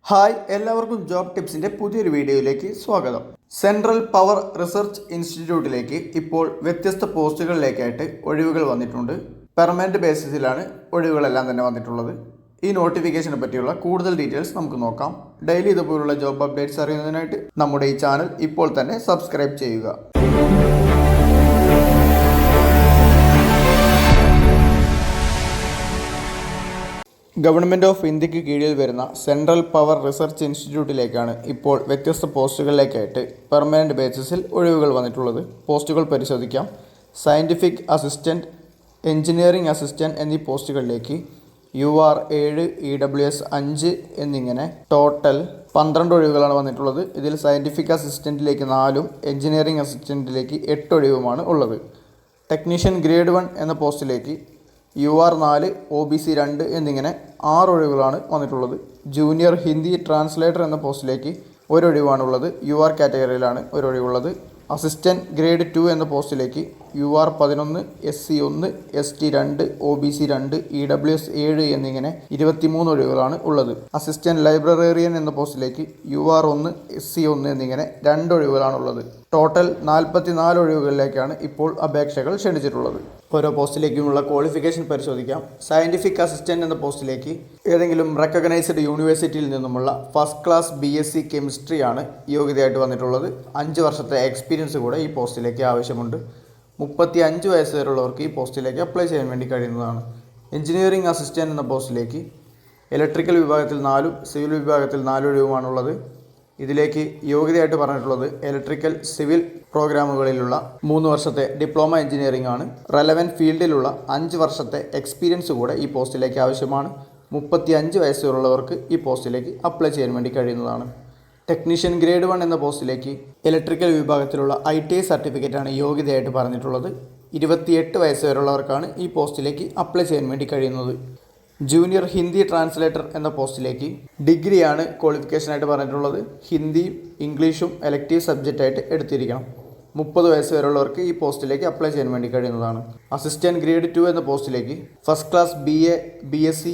Hi, എല്ലാവർക്കും job ടിപ്സിൻ്റെ പുതിയൊരു വീഡിയോയിലേക്ക് സ്വാഗതം. സെൻട്രൽ പവർ റിസർച്ച് ഇൻസ്റ്റിറ്റ്യൂട്ടിലേക്ക് ഇപ്പോൾ വ്യത്യസ്ത പോസ്റ്റുകളിലേക്കായിട്ട് ഒഴിവുകൾ വന്നിട്ടുണ്ട്. പെർമനന്റ് ബേസിസിലാണ് ഒഴിവുകളെല്ലാം തന്നെ വന്നിട്ടുള്ളത്. ഈ നോട്ടിഫിക്കേഷനെ പറ്റിയുള്ള കൂടുതൽ ഡീറ്റെയിൽസ് നമുക്ക് നോക്കാം. ഡെയിലി ഇതുപോലുള്ള ജോബ് അപ്ഡേറ്റ്സ് അറിയുന്നതിനായിട്ട് നമ്മുടെ ഈ ചാനൽ ഇപ്പോൾ തന്നെ സബ്സ്ക്രൈബ് ചെയ്യുക. ഗവൺമെൻറ് ഓഫ് ഇന്ത്യക്ക് കീഴിൽ വരുന്ന സെൻട്രൽ പവർ റിസർച്ച് ഇൻസ്റ്റിറ്റ്യൂട്ടിലേക്കാണ് ഇപ്പോൾ വ്യത്യസ്ത പോസ്റ്റുകളിലേക്കായിട്ട് പെർമനൻറ്റ് ബേസിസിൽ ഒഴിവുകൾ വന്നിട്ടുള്ളത്. പോസ്റ്റുകൾ പരിശോധിക്കാം. സയൻറ്റിഫിക് അസിസ്റ്റൻറ്റ്, എഞ്ചിനീയറിംഗ് അസിസ്റ്റൻറ്റ് എന്നീ പോസ്റ്റുകളിലേക്ക് UR 7, EWS 5 എന്നിങ്ങനെ ടോട്ടൽ 12 ഒഴിവുകളാണ് വന്നിട്ടുള്ളത്. ഇതിൽ സയൻറ്റിഫിക് അസിസ്റ്റൻറ്റിലേക്ക് 4ഉം എഞ്ചിനീയറിംഗ് അസിസ്റ്റൻറ്റിലേക്ക് 8 ഒഴിവുമാണ് ഉള്ളത്. ടെക്നീഷ്യൻ ഗ്രേഡ് 1 എന്ന പോസ്റ്റിലേക്ക് UR 4, OBC 2 എന്നിങ്ങനെ 6 ഒഴിവുകളാണ് വന്നിട്ടുള്ളത്. ജൂനിയർ ഹിന്ദി ട്രാൻസ്ലേറ്റർ എന്ന പോസ്റ്റിലേക്ക് ഒരൊഴിവാണുള്ളത്. UR കാറ്റഗറിയിലാണ് ഒരൊഴിവുള്ളത്. അസിസ്റ്റൻറ്റ് ഗ്രേഡ് 2 എന്ന പോസ്റ്റിലേക്ക് UR 11, SC 1, ST 2, OBC 2, EWS 7 എന്നിങ്ങനെ 23 ഒഴിവുകളാണ് ഉള്ളത്. അസിസ്റ്റൻറ്റ് ലൈബ്രറേറിയൻ എന്ന പോസ്റ്റിലേക്ക് UR 1, SC 1 എന്നിങ്ങനെ 2 ഒഴിവുകളാണുള്ളത്. ടോട്ടൽ 44 ഒഴിവുകളിലേക്കാണ് ഇപ്പോൾ അപേക്ഷകൾ ക്ഷണിച്ചിട്ടുള്ളത്. ഓരോ പോസ്റ്റിലേക്കുമുള്ള ക്വാളിഫിക്കേഷൻ പരിശോധിക്കാം. സയൻറ്റിഫിക് അസിസ്റ്റൻറ്റ് എന്ന പോസ്റ്റിലേക്ക് ഏതെങ്കിലും റെക്കഗ്നൈസ്ഡ് യൂണിവേഴ്സിറ്റിയിൽ നിന്നുമുള്ള ഫസ്റ്റ് ക്ലാസ് BSc കെമിസ്ട്രിയാണ് യോഗ്യതയായിട്ട് വന്നിട്ടുള്ളത്. 5 വർഷത്തെ എക്സ്പീരിയൻസ് കൂടെ ഈ പോസ്റ്റിലേക്ക് ആവശ്യമുണ്ട്. 35 വയസ്സ് വരെയുള്ളവർക്ക് ഈ പോസ്റ്റിലേക്ക് അപ്ലൈ ചെയ്യാൻ വേണ്ടി കഴിയുന്നതാണ്. എഞ്ചിനീയറിംഗ് അസിസ്റ്റൻറ്റ് എന്ന പോസ്റ്റിലേക്ക് ഇലക്ട്രിക്കൽ വിഭാഗത്തിൽ 4ഉം സിവിൽ വിഭാഗത്തിൽ 4 ഒഴിവുമാണുള്ളത്. ഇതിലേക്ക് യോഗ്യതയായിട്ട് പറഞ്ഞിട്ടുള്ളത് ഇലക്ട്രിക്കൽ സിവിൽ പ്രോഗ്രാമുകളിലുള്ള 3 വർഷത്തെ ഡിപ്ലോമ എഞ്ചിനീയറിംഗ് ആണ്. റെലവൻറ്റ് ഫീൽഡിലുള്ള 5 വർഷത്തെ എക്സ്പീരിയൻസ് കൂടെ ഈ പോസ്റ്റിലേക്ക് ആവശ്യമാണ്. 35 വയസ്സുള്ളവർക്ക് ഈ പോസ്റ്റിലേക്ക് അപ്ലൈ ചെയ്യാൻ വേണ്ടി കഴിയുന്നതാണ്. ടെക്നീഷ്യൻ ഗ്രേഡ് 1 എന്ന പോസ്റ്റിലേക്ക് ഇലക്ട്രിക്കൽ വിഭാഗത്തിലുള്ള ITI സർട്ടിഫിക്കറ്റാണ് യോഗ്യതയായിട്ട് പറഞ്ഞിട്ടുള്ളത്. 28 വയസ്സ് വരെയുള്ളവർക്കാണ് ഈ പോസ്റ്റിലേക്ക് അപ്ലൈ ചെയ്യാൻ വേണ്ടി കഴിയുന്നത്. ജൂനിയർ ഹിന്ദി ട്രാൻസ്ലേറ്റർ എന്ന പോസ്റ്റിലേക്ക് ഡിഗ്രിയാണ് ക്വാളിഫിക്കേഷനായിട്ട് പറഞ്ഞിട്ടുള്ളത്. ഹിന്ദിയും ഇംഗ്ലീഷും എലക്റ്റീവ് സബ്ജക്റ്റായിട്ട് എടുത്തിരിക്കണം. 30 വയസ്സ് വരെയുള്ളവർക്ക് ഈ പോസ്റ്റിലേക്ക് അപ്ലൈ ചെയ്യാൻ വേണ്ടി കഴിയുന്നതാണ്. അസിസ്റ്റൻറ്റ് ഗ്രേഡ് 2 എന്ന പോസ്റ്റിലേക്ക് first class BA, BSc,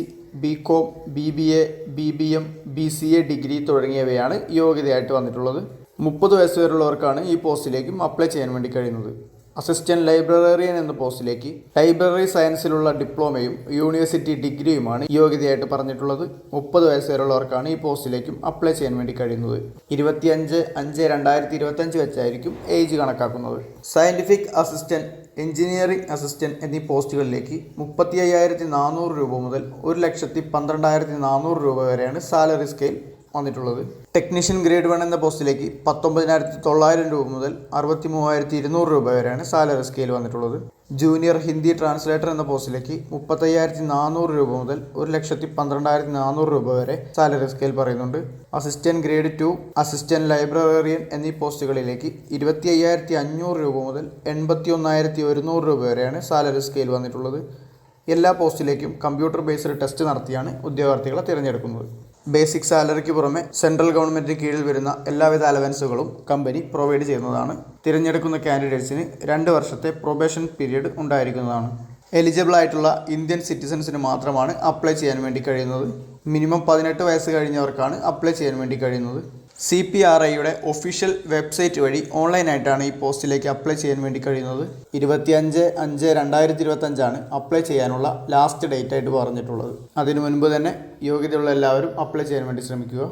BCom, BBA, BBM, BCA degree തുടങ്ങിയവയാണ് യോഗ്യതയായിട്ട് വന്നിട്ടുള്ളത്. 30 വയസ്സ് വരെയുള്ളവർക്കാണ് ഈ പോസ്റ്റിലേക്കും അപ്ലൈ ചെയ്യാൻ വേണ്ടി കഴിയുന്നത്. അസിസ്റ്റൻറ്റ് ലൈബ്രറേറിയൻ എന്ന പോസ്റ്റിലേക്ക് ലൈബ്രറി സയൻസിലുള്ള ഡിപ്ലോമയും യൂണിവേഴ്സിറ്റി ഡിഗ്രിയുമാണ് യോഗ്യതയായിട്ട് പറഞ്ഞിട്ടുള്ളത്. 30 വയസ്സ് വരെയുള്ളവർക്കാണ് ഈ പോസ്റ്റിലേക്കും അപ്ലൈ ചെയ്യാൻ വേണ്ടി കഴിയുന്നത്. 25/5/2025 വെച്ചായിരിക്കും ഏജ് കണക്കാക്കുന്നത്. സയൻറ്റിഫിക് അസിസ്റ്റൻറ്റ്, എഞ്ചിനീയറിംഗ് അസിസ്റ്റൻറ്റ് എന്നീ പോസ്റ്റുകളിലേക്ക് 35,400 രൂപ മുതൽ 1,12,400 രൂപ വരെയാണ് സാലറി സ്കെയിൽ വന്നിട്ടുള്ളത്. ടെക്നീഷ്യൻ ഗ്രേഡ് 1 എന്ന പോസ്റ്റിലേക്ക് 19,900 രൂപ മുതൽ 63,200 രൂപ വരെയാണ് സാലറി സ്കെയിൽ വന്നിട്ടുള്ളത്. ജൂനിയർ ഹിന്ദി ട്രാൻസ്ലേറ്റർ എന്ന പോസ്റ്റിലേക്ക് 35,400 രൂപ മുതൽ 1,12,400 രൂപ വരെ സാലറി സ്കെയിൽ പറയുന്നുണ്ട്. അസിസ്റ്റൻറ്റ് ഗ്രേഡ് 2, അസിസ്റ്റൻറ്റ് ലൈബ്രറേറിയൻ എന്നീ പോസ്റ്റുകളിലേക്ക് 25,500 രൂപ മുതൽ 81,100 രൂപ വരെയാണ് സാലറി സ്കെയിൽ വന്നിട്ടുള്ളത്. എല്ലാ പോസ്റ്റിലേക്കും കമ്പ്യൂട്ടർ ബേസ്ഡ് ടെസ്റ്റ് നടത്തിയാണ് ഉദ്യോഗാർത്ഥികളെ തിരഞ്ഞെടുക്കുന്നത്. ബേസിക് സാലറിക്ക് പുറമെ സെൻട്രൽ ഗവൺമെൻറ്റിന് കീഴിൽ വരുന്ന എല്ലാവിധ അലവൻസുകളും കമ്പനി പ്രൊവൈഡ് ചെയ്യുന്നതാണ്. തിരഞ്ഞെടുക്കുന്ന കാൻഡിഡേറ്റ്സിന് 2 വർഷത്തെ പ്രൊബേഷൻ പീരീഡ് ഉണ്ടായിരിക്കുന്നതാണ്. എലിജിബിൾ ആയിട്ടുള്ള ഇന്ത്യൻ സിറ്റിസൺസിന് മാത്രമാണ് അപ്ലൈ ചെയ്യാൻ വേണ്ടി കഴിയുന്നത്. മിനിമം 18 വയസ്സ് കഴിഞ്ഞവർക്കാണ് അപ്ലൈ ചെയ്യാൻ വേണ്ടി കഴിയുന്നത്. CPRIയുടെ ഒഫീഷ്യൽ വെബ്സൈറ്റ് വഴി ഓൺലൈനായിട്ടാണ് ഈ പോസ്റ്റിലേക്ക് അപ്ലൈ ചെയ്യാൻ വേണ്ടി കഴിയുന്നത്. 25/5/2025 അപ്ലൈ ചെയ്യാനുള്ള ലാസ്റ്റ് ഡേറ്റ് ആയിട്ട് പറഞ്ഞിട്ടുള്ളത്. അതിനു മുൻപ് തന്നെ യോഗ്യതയുള്ള എല്ലാവരും അപ്ലൈ ചെയ്യാൻ വേണ്ടി ശ്രമിക്കുക.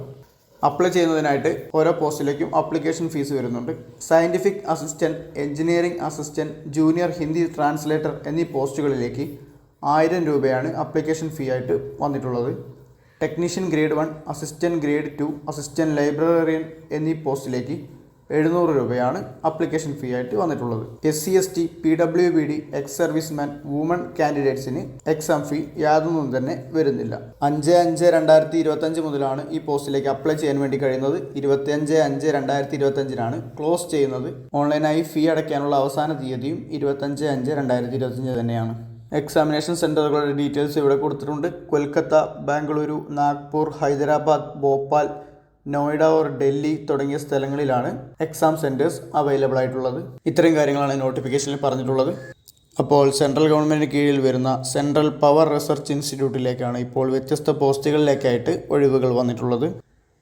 അപ്ലൈ ചെയ്യുന്നതിനായിട്ട് ഓരോ പോസ്റ്റിലേക്കും ആപ്ലിക്കേഷൻ ഫീസ് വരുന്നുണ്ട്. Scientific assistant, engineering assistant, junior Hindi translator എന്നീ പോസ്റ്റുകളിലേക്ക് 1000 രൂപയാണ് ആപ്ലിക്കേഷൻ ഫീ ആയിട്ട് വന്നിട്ടുള്ളത്. Technician grade 1, assistant grade 2, assistant librarian എന്നീ പോസ്റ്റിലേക്ക് 700 രൂപയാണ് ആപ്ലിക്കേഷൻ ഫീ ആയിട്ട് വന്നിട്ടുള്ളത്. SC ST, PWBD, ex serviceman, woman കാൻഡിഡേറ്റ്സിന് എക്സാം ഫീ യാതൊന്നും തന്നെ വരുന്നില്ല. 5/5/2025 മുതലാണ് ഈ പോസ്റ്റിലേക്ക് അപ്ലൈ ചെയ്യാൻ വേണ്ടി കഴിയുന്നത്. 25/5/2025 ക്ലോസ് ചെയ്യുന്നത്. ഓൺലൈനായി ഫീ അടയ്ക്കാനുള്ള അവസാന തീയതിയും 25/5/2025 തന്നെയാണ്. എക്സാമിനേഷൻ സെൻറ്ററുകളുടെ ഡീറ്റെയിൽസ് ഇവിടെ കൊടുത്തിട്ടുണ്ട്. കൊൽക്കത്ത, ബാംഗ്ലൂരു, നാഗ്പൂർ, ഹൈദരാബാദ്, ഭോപ്പാൽ, നോയിഡ ഓർ ഡൽഹി തുടങ്ങിയ സ്ഥലങ്ങളിലാണ് എക്സാം സെൻറ്റേഴ്സ് അവൈലബിൾ ആയിട്ടുള്ളത്. ഇത്രയും കാര്യങ്ങളാണ് നോട്ടിഫിക്കേഷനിൽ പറഞ്ഞിട്ടുള്ളത്. അപ്പോൾ സെൻട്രൽ ഗവൺമെൻറ്റിന് കീഴിൽ വരുന്ന സെൻട്രൽ പവർ റിസർച്ച് ഇൻസ്റ്റിറ്റ്യൂട്ടിലേക്കാണ് ഇപ്പോൾ വ്യത്യസ്ത പോസ്റ്റുകളിലേക്കായിട്ട് ഒഴിവുകൾ വന്നിട്ടുള്ളത്.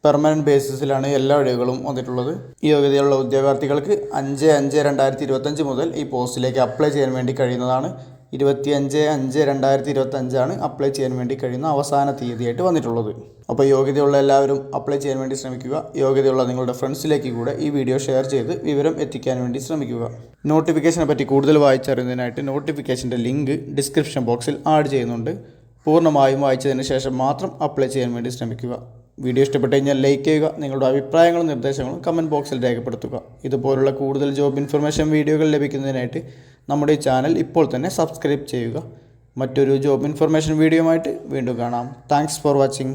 പെർമനൻറ്റ് ബേസിസിലാണ് എല്ലാ ഒഴിവുകളും വന്നിട്ടുള്ളത്. ഈ യോഗ്യതയുള്ള ഉദ്യോഗാർത്ഥികൾക്ക് 5/5/2025 മുതൽ ഈ പോസ്റ്റിലേക്ക് അപ്ലൈ ചെയ്യാൻ വേണ്ടി കഴിയുന്നതാണ്. 25/5/2025 അപ്ലൈ ചെയ്യാൻ വേണ്ടി കഴിയുന്ന അവസാന തീയതിയായിട്ട് വന്നിട്ടുള്ളത്. അപ്പോൾ യോഗ്യതയുള്ള എല്ലാവരും അപ്ലൈ ചെയ്യാൻ വേണ്ടി ശ്രമിക്കുക. യോഗ്യതയുള്ള നിങ്ങളുടെ ഫ്രണ്ട്സിലേക്ക് കൂടെ ഈ വീഡിയോ ഷെയർ ചെയ്ത് വിവരം എത്തിക്കാൻ വേണ്ടി ശ്രമിക്കുക. നോട്ടിഫിക്കേഷനെ പറ്റി കൂടുതൽ വായിച്ചറിയുന്നതിനായിട്ട് നോട്ടിഫിക്കേഷൻ്റെ ലിങ്ക് ഡിസ്ക്രിപ്ഷൻ ബോക്സിൽ ആഡ് ചെയ്യുന്നുണ്ട്. പൂർണ്ണമായും വായിച്ചതിന് ശേഷം മാത്രം അപ്ലൈ ചെയ്യാൻ വേണ്ടി ശ്രമിക്കുക. വീഡിയോ ഇഷ്ടപ്പെട്ട് കഴിഞ്ഞാൽ ലൈക്ക് ചെയ്യുക. നിങ്ങളുടെ അഭിപ്രായങ്ങളും നിർദ്ദേശങ്ങളും കമൻറ്റ് ബോക്സിൽ രേഖപ്പെടുത്തുക. ഇതുപോലുള്ള കൂടുതൽ ജോബ് ഇൻഫർമേഷൻ വീഡിയോകൾ ലഭിക്കുന്നതിനായിട്ട് നമ്മുടെ ഈ ചാനൽ ഇപ്പോൾ തന്നെ സബ്സ്ക്രൈബ് ചെയ്യുക. മറ്റൊരു ജോബ് ഇൻഫർമേഷൻ വീഡിയോ ആയിട്ട് വീണ്ടും കാണാം. Thanks for watching.